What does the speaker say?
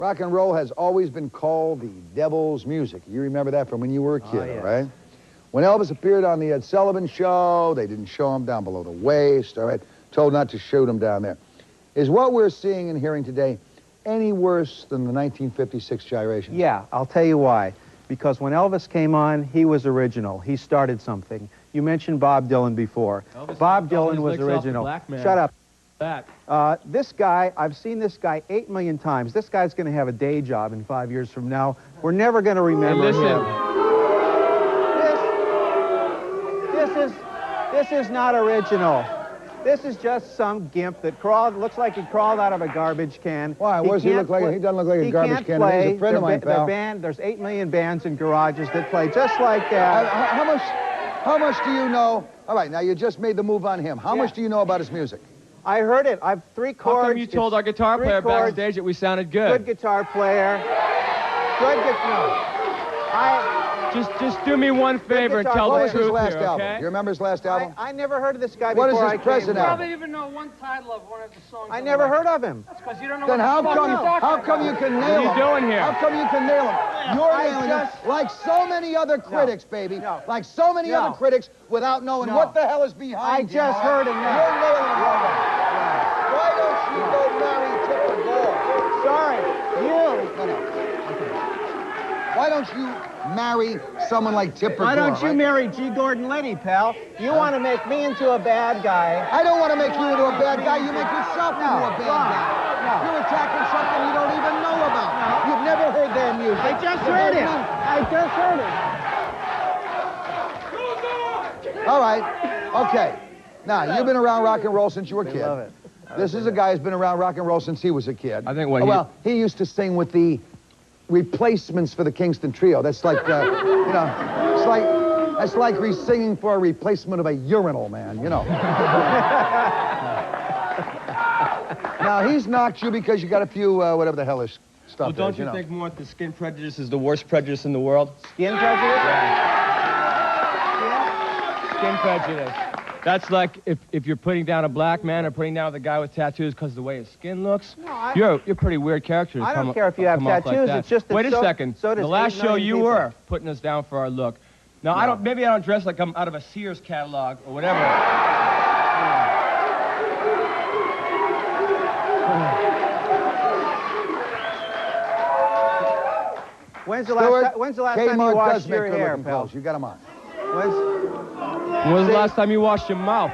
Rock and roll has always been called the devil's music. You remember that from when you were a kid, yes. right? When Elvis appeared on the Ed Sullivan Show, they didn't show him down below the waist, all right? Told not to shoot him down there. Is what we're seeing and hearing today any worse than the 1956 gyration? Yeah, I'll tell you why. Because when Elvis came on, he was original. He started something. You mentioned Bob Dylan before. Bob Dylan was original. Shut up. This guy, I've seen this guy 8 million times. This guy's going to have a day job in 5 years from now. We're never going to remember him. This is not original. This is just some gimp that looks like he crawled out of a garbage can. Why? What does he look like? He doesn't look like a garbage can. He's a friend of mine, pal. There's 8 million bands in garages that play just like that. How much do you know? All right, now you just made the move on him. How much do you know about his music? I heard it. I've 3 chords. How come you told our guitar player backstage that we sounded good? Good guitar player. Just do me one favor and tell the truth last here, album? okay? You remember his last album? I never heard of this guy before. What is his present album? You probably even know one title of one of the songs. I never heard of him. That's because you don't know Then what the fuck you're talking how come you can nail him? What are you doing here? How come you can nail him? You're nailing him like so many other critics, baby. No. Like so many other critics without knowing what the hell is behind I just heard him now. You're nailing him. Why don't you go marry Tipper Gore? Sorry, you. Why don't you marry someone like Tipper Gore? Why don't you marry G. Gordon Liddy, pal? You want to make me into a bad guy. I don't want to make you into a bad guy. You make yourself into a bad guy. You're attacking something you don't even know about. You've never heard their music. I just heard it. I just heard it. All right. Okay. Now, you've been around rock and roll since you were a kid. love it. This is a guy who's been around rock and roll since he was a kid. I think he used to sing with the replacements for the Kingston Trio. That's like, you know, that's like singing for a replacement of a urinal, man, you know. Now, he's knocked you because you got a few, whatever the hell is stuff Well, don't is, you know. think, Mort, that skin prejudice is the worst prejudice in the world? Skin prejudice? Skin prejudice. That's like if you're putting down a black man or putting down the guy with tattoos because of the way his skin looks. No, you're a pretty weird character. To I don't come, care if you have come off like tattoos. that. It's just that Wait a second. So does the last 8 show million you people. were putting us down for our look. Now maybe I don't dress like I'm out of a Sears catalog or whatever. When's the last time you washed your hair, pal? You got him on. When was the last time you washed your mouth?